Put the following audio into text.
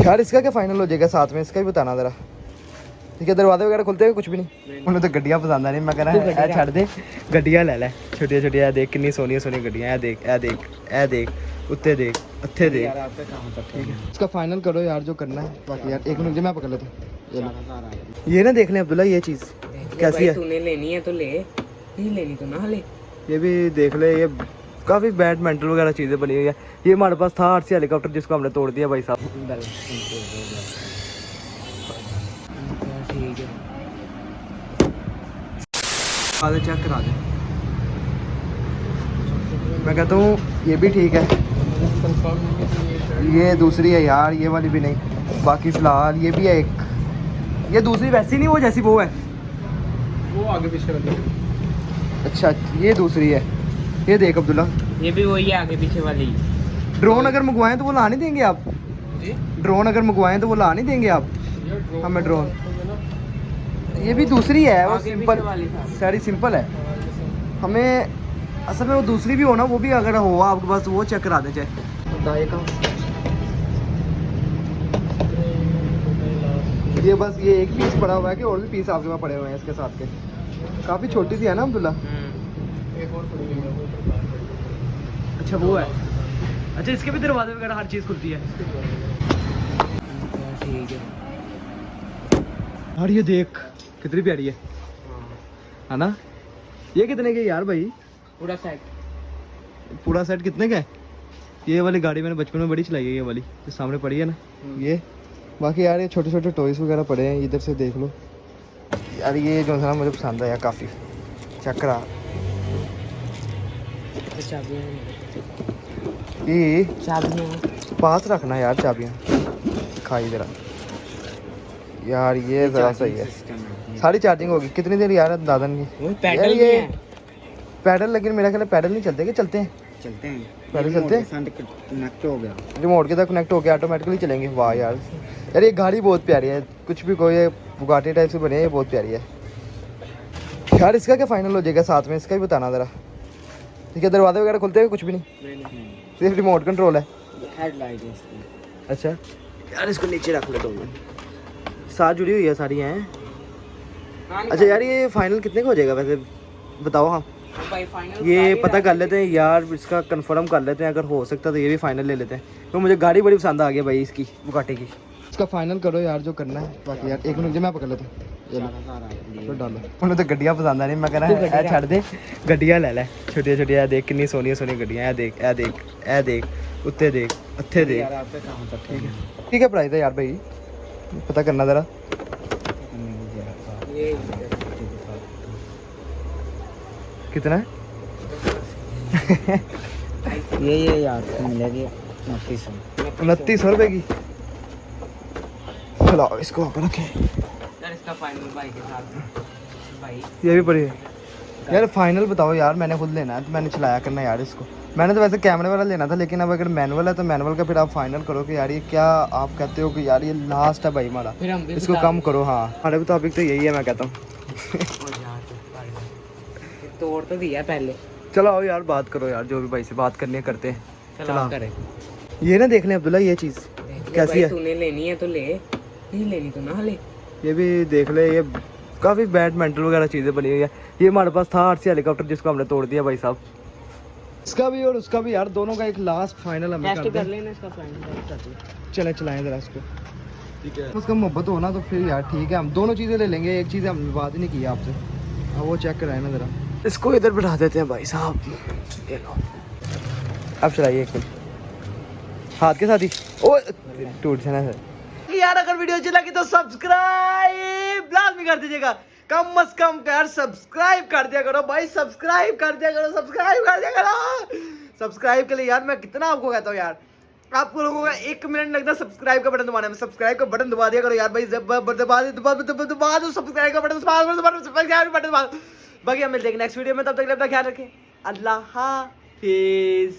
यार इसका क्या फाइनल हो जाएगा साथ में, इसका भी बताना ज़रा। ठीक है, दरवाजे वगैरह खुलते हैं कुछ भी नहीं। उन्हें तो गड्डियाँ पसंद आ रही, मैं कहना है छड़ दे गड्डियाँ ले ले छोटिया छोटिया, देख कितनी सोनिया सोनिया गड्डियाँ। ए देख ए देख ए देख, उत्ते देख उत्थे देख। ठीक है इसका फाइनल करो यार जो करना है। बाकी यार एक मिनट मैं पकड़ लेता हूँ। ये ना देख लें अब्दुल्ला, ये चीज़ कैसी है? तूने लेनी है तो ले, नहीं लेनी तो ना ले। ये भी देख ले, ये काफ़ी बैड मेंटल वगैरह चीज़ें बनी हुई है। ये हमारे पास था आरसी हेलीकॉप्टर जिसको हमने तोड़ दिया भाई साहब। ठीक है आगे चेक करा दे। मैं कहता हूँ ये भी ठीक है, ये दूसरी है यार, ये वाली भी नहीं। बाकी फ़िलहाल ये भी है एक, ये दूसरी वैसी नहीं वो जैसी वो है, वो आगे पीछे वाली। अच्छा ये दूसरी है। ये देख अब्दुल्ला, ये भी वही है आगे पीछे वाली। ड्रोन अगर मंगवाएं तो वो ला नहीं देंगे आप? जी ड्रोन अगर मंगवाएं तो वो ला नहीं देंगे आप हमें ड्रोन? ये भी दूसरी है, वो आगे सिंपल पीछे वाली था। सारी सिंपल है। हमें असल में वो दूसरी भी हो ना, वो भी अगर हो आपके पास वो चेक करा दे चाहे दाएं का। ये बस ये एक पीस पड़ा हुआ है कि और भी पीस आपके पास पड़े हुए हैं इसके साथ के? काफ़ी छोटी सी है ना अब्दुल्ला? एक और पड़ी हुई है वो तो बाहर है। अच्छा वो है। अच्छा इसके भी दरवाजे वगैरह हर चीज़ खुलती है? ठीक है और ये देख कितनी प्यारी है ना? ये कितने के यार भाई? पूरा सेट। पूरा सेट कितने का है? ये वाली गाड़ी मैंने बचपन में बड़ी चलाई है, ये वाली जो सामने पड़ी है ना ये। बाकी यार ये छोटे छोटे टॉयज वगैरह पड़े हैं, इधर से देख लो यार। ये जो है ना मुझे पसंद आया काफ़ी। चेक करा ये चाबियां पास रखना यार, चाबियाँ खाई जरा यार। ये ज़रा सही है, सारी चार्जिंग होगी। कितनी देर यार दादन की? पैडल ये ये पैडल, लेकिन मेरा ख्याल है पैडल नहीं चलते, कि चलते हैं? चलते हैं पैडल चलते हैं। कनेक्ट हो गया, रिमोट के साथ कनेक्ट होकर ऑटोमेटिकली चलेंगे। वाह यार, यार ये गाड़ी बहुत प्यारी है। कुछ भी कोई बुगाटी टाइप से बनी है, ये बहुत प्यारी है यार। इसका क्या फाइनल हो जाएगा साथ में, इसका भी बताना ज़रा। ठीक है, दरवाजे वगैरह खुलते हैं कुछ भी नहीं, सिर्फ रिमोट कंट्रोल है। हेडलाइट है इसकी। अच्छा यार इसको नीचे रख ले 2 मिनट, साथ जुड़ी हुई है सारी हैं। अच्छा यार ये फाइनल कितने का हो जाएगा वैसे बताओ? हाँ भाई फाइनल ये पता कर लेते हैं यार, इसका कंफर्म कर लेते हैं। अगर हो सकता तो ये भी फाइनल ले लेते हैं, तो मुझे गाड़ी बड़ी पसंद आ गई भाई इसकी बुगाटी की। इसका फाइनल करो यार जो करना है। बाकी यार एक मिनट मैं पकड़ लेता हूँ। तो डालो, उन्हें तो गड्डियाँ पसंद आ रही, मैं कहना है छड़ दे गड्डियाँ ले ले छोटिया छोटिया। देख कितनी सोनिया सोनिया गड्डियाँ। ए देख ए देख ए देख, उत्ते देख उत्थे देख। ठीक है ठीक है, प्राइस है यार भाई, पता करना ज़रा। कितना है? ये यार मिलेगी 2900 रुपये की। चलो इसको वहाँ पर रखें। यार इसका फाइनल भाई के साथ भाई ये भी पड़ी है यार। फाइनल बताओ यार, मैंने खुद लेना है तो मैंने चलाया करना यार इसको। मैंने तो वैसे कैमरे वाला लेना था, लेकिन अब अगर मैनुअल है तो मैनुअल का फिर आप फाइनल करो कि यार ये क्या आप कहते हो कि यार ये लास्ट है भाई हमारा, फिर हम भी इसको कम करो। हाँ हमारे मुताबिक तो यही है, मैं कहता हूँ। तोड़ तो दिया पहले। चलो आओ यार बात करो यार, जो भी भाई से बात करनी है करते हैं। चलो करें। ये ना देख लें अब्दुल्ला, ये चीज़ कैसी है? तूने लेनी है तो ले, नहीं लेनी तो ना ले। ये भी देख ले, ये काफ़ी बैड मेंटल वगैरह चीज़ें बनी हुई है। ये हमारे पास था आरसी हेलीकॉप्टर जिसको हमने तोड़ दिया भाई साहब। इसका भी और उसका भी यार, दोनों का एक लास्ट फाइनल हमें कर लेना इसका फाइनल। चले चलाएं ज़रा इसको। ठीक है उसका मोहब्बत हो ना तो फिर यार ठीक है, हम दोनों चीज़ें ले लेंगे। एक चीज़ हमने बात ही नहीं की आपसे, अब वो चेक कराए ना ज़रा। इसको इधर बिठा देते हैं भाई साहब। ये लो अब चलाइए एक मिनट हाथ के साथ ही। ओ टूट जाना सर यार। अगर वीडियो अच्छी लगी तो सब्सक्राइब लाजमी कर दीजिएगा, कम से कम यार सब्सक्राइब कर दिया करो भाई, सब्सक्राइब कर दिया करो, सब्सक्राइब कर दिया करो। सब्सक्राइब के लिए यार मैं कितना आपको कहता हूँ यार, आपको लोगों का 1 मिनट लगता है सब्सक्राइब का बटन दबाने में। सब्सक्राइब का बटन दबा दिया करो यार भाई, जब दबा दो सब्सक्राइब का बटन दबा। बाकी हम मिलते हैं नेक्स्ट वीडियो में, तब तक अपना ख्याल रखें। अल्लाह हाफिज।